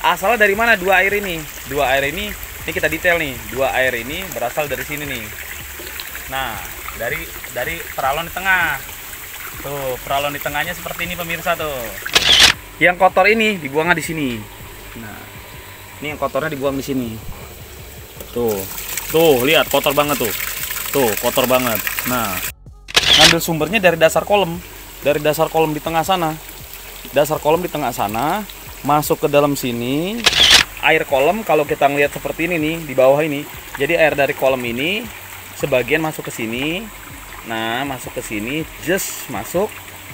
asalnya dari mana dua air ini? Dua air ini kita detail nih. Dua air ini berasal dari sini nih. Nah, dari peralon di tengah. Tuh, peralon di tengahnya seperti ini pemirsa tuh. Yang kotor ini dibuangnya di sini. Nah, ini yang kotornya dibuang di sini. Tuh, lihat kotor banget tuh. Tuh, kotor banget. Nah, ngambil sumbernya dari dasar kolam. Dari dasar kolam di tengah sana. Dasar kolam di tengah sana, masuk ke dalam sini. Air kolam kalau kita ngelihat seperti ini nih, di bawah ini. Jadi air dari kolam ini sebagian masuk ke sini. Nah, masuk ke sini, just masuk.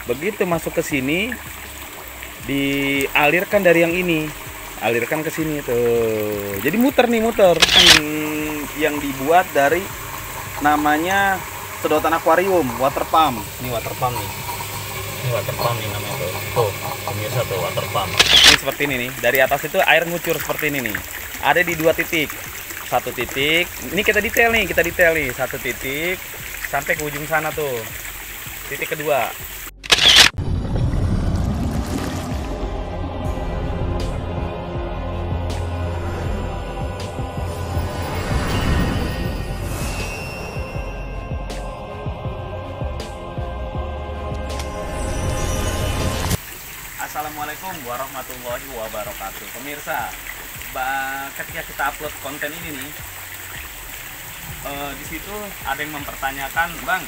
Begitu masuk ke sini, dialirkan dari yang ini. Alirkan ke sini tuh. Jadi muter nih, muter. Yang dibuat dari namanya sedotan akuarium, water pump. Ini water pump nih. Ini water pump nih namanya tuh. Tuh, pemirsa tuh water pump. Ini seperti ini nih. Dari atas itu air ngucur seperti ini nih. Ada di dua titik. Satu titik. Ini kita detail nih, satu titik sampai ke ujung sana tuh. Titik kedua. Assalamualaikum warahmatullahi wabarakatuh. Pemirsa, ketika kita upload konten ini nih, di situ ada yang mempertanyakan, Bang,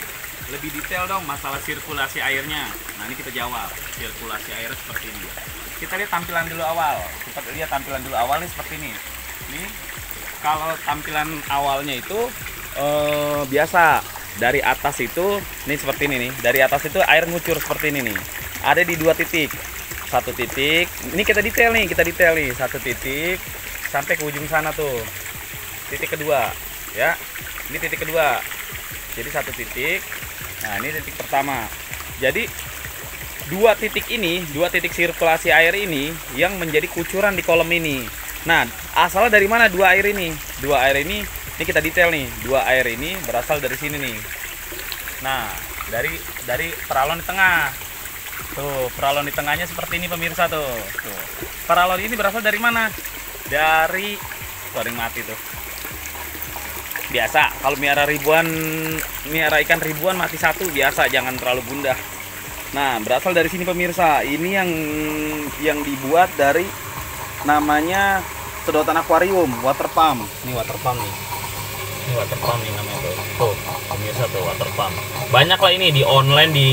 lebih detail dong masalah sirkulasi airnya. Nah, ini kita jawab. Sirkulasi air seperti ini. Kita lihat tampilan dulu awal. Nih seperti ini. Nih, kalau tampilan awalnya itu biasa. Dari atas itu, nih seperti ini nih. Dari atas itu air ngucur seperti ini nih. Ada di dua titik. Satu titik, ini kita detail nih, satu titik sampai ke ujung sana tuh. Titik kedua, ya. Ini titik kedua. Jadi satu titik. Nah, ini titik pertama. Jadi dua titik sirkulasi air ini yang menjadi kucuran di kolam ini. Nah, asalnya dari mana dua air ini? Dua air ini kita detail nih. Dua air ini berasal dari sini nih. Nah, dari peralon di tengah. Tuh, peralon di tengahnya seperti ini pemirsa tuh. Tuh. Peralon ini berasal dari mana? Dari tuh, ada yang mati tuh. Biasa, kalau miara ikan ribuan mati satu biasa, jangan terlalu gundah. Nah, berasal dari sini pemirsa. Ini yang dibuat dari namanya sedotan akuarium, water pump. Ini water pump nih. Ini water pump nih namanya tuh. Tuh, pemirsa tuh water pump. Banyak lah ini di online, di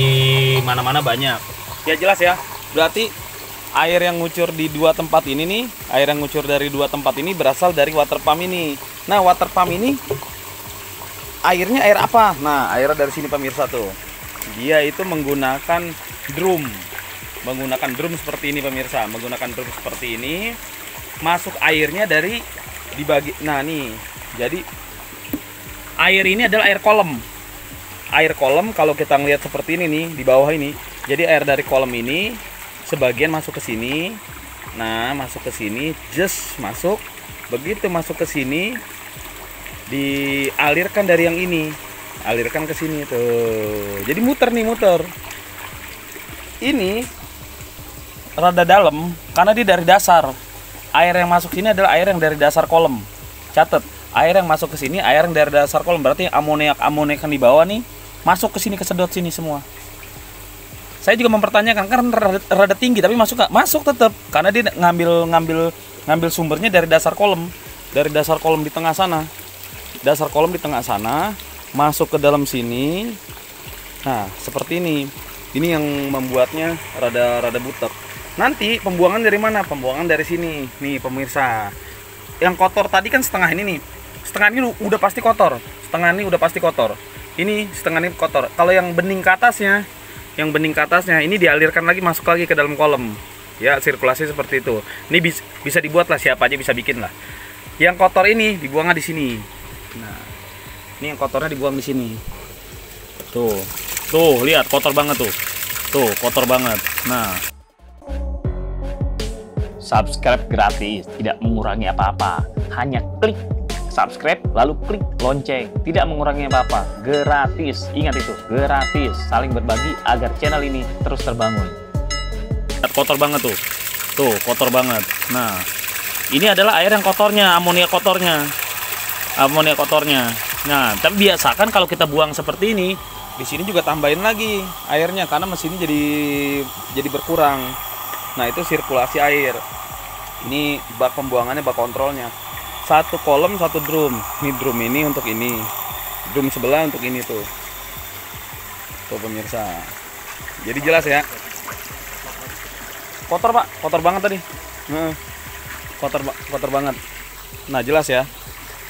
mana-mana banyak. Ya jelas ya, berarti air yang ngucur di dua tempat ini nih, air yang ngucur dari dua tempat ini berasal dari water pump ini. Nah, water pump ini airnya air apa? Nah, airnya dari sini pemirsa tuh. Dia itu menggunakan drum. Seperti ini pemirsa, menggunakan drum seperti ini. Masuk airnya dari dibagi. Nah, nih. Jadi air ini adalah air kolam. Air kolam kalau kita ngelihat seperti ini nih di bawah ini. Jadi air dari kolam ini sebagian masuk ke sini. Nah, masuk ke sini, just masuk. Begitu masuk ke sini, dialirkan dari yang ini. Alirkan ke sini tuh. Jadi muter nih, muter. Ini rada dalam karena dia dari dasar. Air yang masuk sini adalah air yang dari dasar kolam. Catat, air yang masuk ke sini air yang dari dasar kolam. Berarti amoniak yang di bawah nih masuk ke sini, kesedot sini semua. Saya juga mempertanyakan kan rada tinggi tapi masuk nggak? Masuk tetap karena dia ngambil sumbernya dari dasar kolam. Dari dasar kolam di tengah sana. Dasar kolam di tengah sana masuk ke dalam sini. Nah, seperti ini. Ini yang membuatnya rada butek. Nanti pembuangan dari mana? Pembuangan dari sini. Nih pemirsa. Yang kotor tadi kan setengah ini nih. Setengah ini udah pasti kotor. Ini setengah ini kotor. Kalau yang bening ke atasnya, ini dialirkan lagi, masuk lagi ke dalam kolam. Ya, sirkulasi seperti itu. Ini bisa dibuat lah, siapa aja bisa bikin lah. Yang kotor ini dibuangnya di sini. Nah, ini yang kotornya dibuang di sini. Tuh, lihat kotor banget tuh. Tuh, kotor banget. Nah, subscribe gratis, tidak mengurangi apa-apa. Hanya klik subscribe lalu klik lonceng, tidak mengurangi apa-apa, gratis. Ingat itu, gratis. Saling berbagi agar channel ini terus terbangun. Kotor banget tuh. Tuh, kotor banget. Nah, Ini adalah air yang kotornya, amonia kotornya. Amonia kotornya. Nah, tapi biasakan kalau kita buang seperti ini, di sini juga tambahin lagi airnya karena mesinnya jadi berkurang. Nah, itu sirkulasi air. Ini bak pembuangannya, bak kontrolnya. Satu kolom, satu drum. Ini drum ini untuk ini. Drum sebelah untuk ini tuh. Tuh pemirsa. Jadi jelas ya. Kotor Pak, kotor banget tadi. Kotor banget. Nah jelas ya.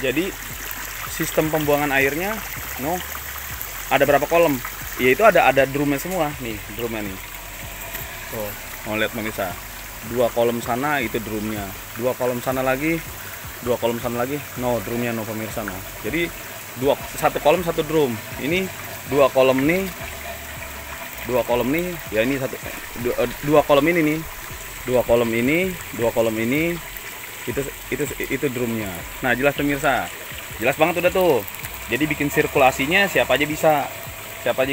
Jadi sistem pembuangan airnya, ada berapa kolom? Yaitu ada drumnya semua nih, drumnya nih. Tuh, mau lihat pemirsa. 2 kolom sana itu drumnya. 2 kolom sana lagi, 2 kolom sana lagi. Drumnya pemirsa Jadi 1 kolom 1 drum. Ini 2 kolom nih. 2 kolom nih, ya ini 2 kolom ini nih. 2 kolom ini, 2 kolom ini. Itu drumnya. Nah, jelas pemirsa. Jelas banget udah tuh. Jadi bikin sirkulasinya siapa aja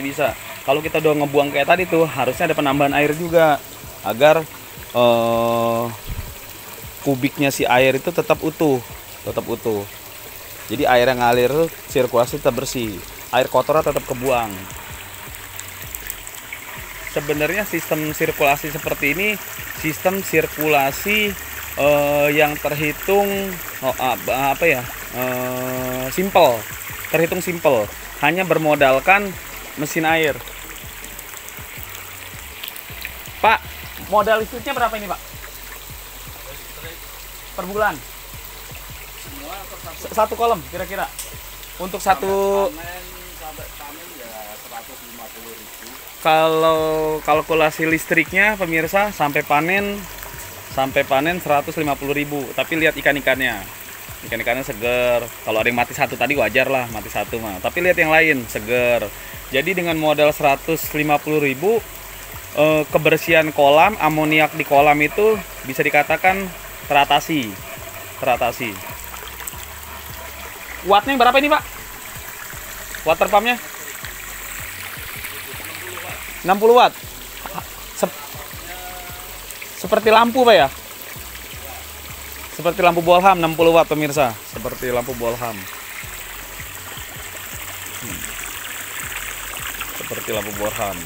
bisa. Kalau kita udah ngebuang kayak tadi tuh, harusnya ada penambahan air juga agar kubiknya si air itu tetap utuh. Jadi air yang ngalir sirkulasi tetap bersih. Air kotornya tetap kebuang. Sebenarnya sistem sirkulasi seperti ini sistem sirkulasi yang terhitung simple, terhitung simple, hanya bermodalkan mesin air. Pak, modal listriknya berapa ini Pak? Per bulan? Satu kolom kira-kira untuk satu. Kalau kalkulasi listriknya pemirsa sampai panen 150.000. Tapi lihat ikan-ikannya seger. Kalau ada yang mati satu tadi wajar lah, mati satu mah. Tapi lihat yang lain seger. Jadi dengan modal 150.000, kebersihan kolam, amoniak di kolam itu bisa dikatakan teratasi. Wattnya berapa ini Pak? Water pumpnya 60 watt. Seperti lampu Pak ya? Seperti lampu Bolham 60 watt pemirsa. Seperti lampu Bolham. Seperti lampu Bolham.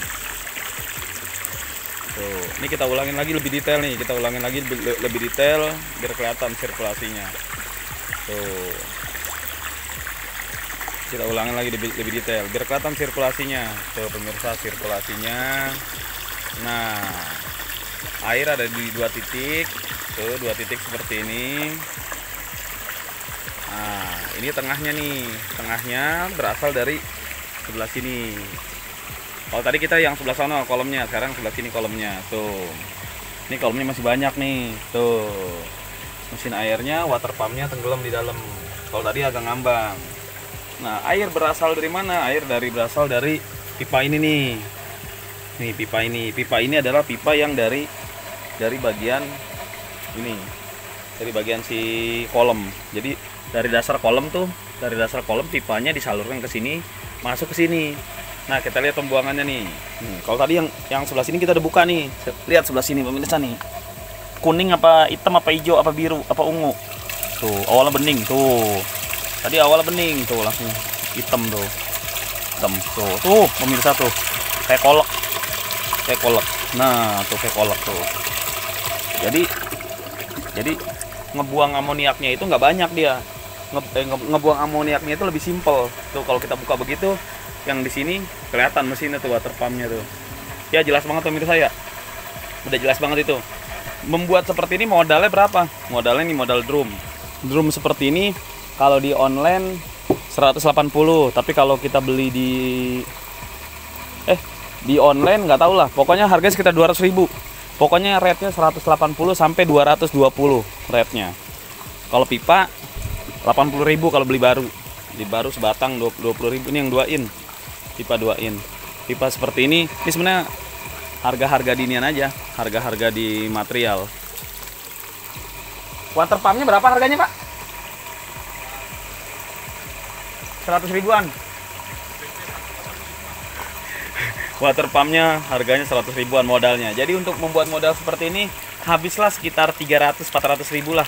Tuh, ini kita ulangin lagi lebih detail nih. Lebih detail biar kelihatan sirkulasinya. Tuh. Kita ulangin lagi lebih detail biar kelihatan sirkulasinya. Tuh pemirsa, sirkulasinya. Nah, air ada di 2 titik. Tuh 2 titik seperti ini. Nah, ini tengahnya nih. Tengahnya berasal dari sebelah sini. Kalau tadi kita yang sebelah sana kolomnya, sekarang sebelah sini kolomnya. Tuh. Ini kolomnya masih banyak nih. Tuh. Mesin airnya, water pumpnya tenggelam di dalam. Kalau tadi agak ngambang. Nah, air berasal dari mana? Berasal dari pipa ini nih. Nih pipa ini. Pipa ini adalah pipa yang dari bagian ini. Dari bagian si kolom. Jadi dari dasar kolom pipanya disalurkan ke sini, masuk ke sini. Nah, kita lihat pembuangannya nih. Kalau tadi yang sebelah sini kita udah buka nih. Lihat sebelah sini pemirsa nih. Kuning apa hitam apa hijau apa biru apa ungu. Tuh, awalnya bening tuh. Tadi awalnya bening tuh langsung hitam tuh. Tuh pemirsa tuh. Kayak kolak. Nah, tuh kayak kolak tuh. Jadi ngebuang amoniaknya itu nggak banyak dia. Ngebuang amoniaknya itu lebih simpel. Tuh kalau kita buka begitu, yang di sini kelihatan mesinnya tuh, water pumpnya tuh. Ya jelas banget pemirsa ya. Udah jelas banget itu. Membuat seperti ini modalnya berapa? Modalnya nih modal drum. Drum seperti ini kalau di online 180, tapi kalau kita beli di online nggak tahu lah. Pokoknya harganya sekitar 200.000. Pokoknya rate-nya 180 sampai 220 rate-nya. Kalau pipa 80.000 kalau beli baru. Di baru sebatang 20.000. Ini yang 2 in. Pipa 2 in. Pipa seperti ini sebenarnya harga-harga dinian aja, harga-harga di material. Water pumpnya berapa harganya Pak? 100 ribuan. Water pumpnya harganya 100 ribuan modalnya. Jadi untuk membuat modal seperti ini habislah sekitar 300-400 ribu lah.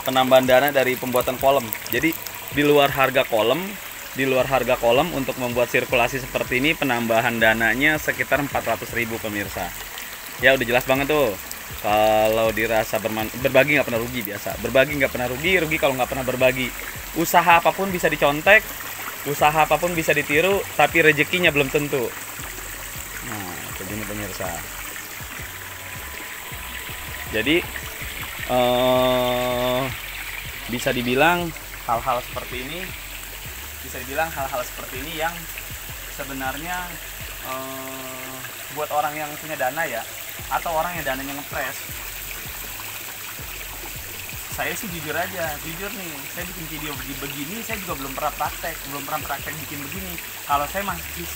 penambahan dana dari pembuatan kolom. Jadi di luar harga kolom untuk membuat sirkulasi seperti ini penambahan dananya sekitar 400.000 pemirsa. Ya udah jelas banget tuh. Kalau dirasa berbagi nggak pernah rugi, biasa. Berbagi nggak pernah rugi, rugi kalau nggak pernah berbagi. Usaha apapun bisa dicontek, usaha apapun bisa ditiru, tapi rezekinya belum tentu. Nah, begini pemirsa. Jadi bisa dibilang hal-hal seperti ini yang sebenarnya buat orang yang punya dana ya, atau orang yang dananya ngepres. Saya sih jujur nih, saya bikin video begini saya juga belum pernah praktek bikin begini. Kalau saya masih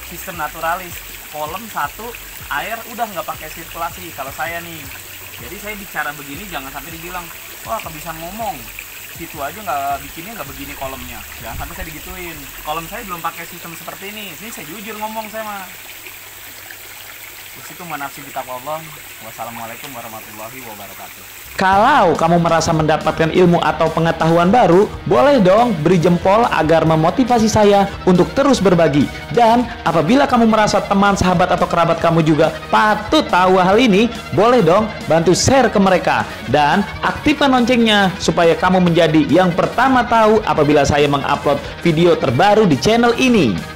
sistem naturalis, kolom satu, air udah nggak pakai sirkulasi kalau saya nih. Jadi saya bicara begini jangan sampai dibilang, wah kebiasaan ngomong, situ aja bikinnya nggak begini kolomnya. Jangan sampai saya digituin. Kolom saya belum pakai sistem seperti ini. Ini saya jujur ngomong saya mah. Itu manafsi bitaqwallah. Wassalamualaikum warahmatullahi wabarakatuh. Kalau kamu merasa mendapatkan ilmu atau pengetahuan baru, boleh dong beri jempol agar memotivasi saya untuk terus berbagi. Dan apabila kamu merasa teman, sahabat, atau kerabat kamu juga patut tahu hal ini, boleh dong bantu share ke mereka. Dan aktifkan loncengnya supaya kamu menjadi yang pertama tahu apabila saya mengupload video terbaru di channel ini.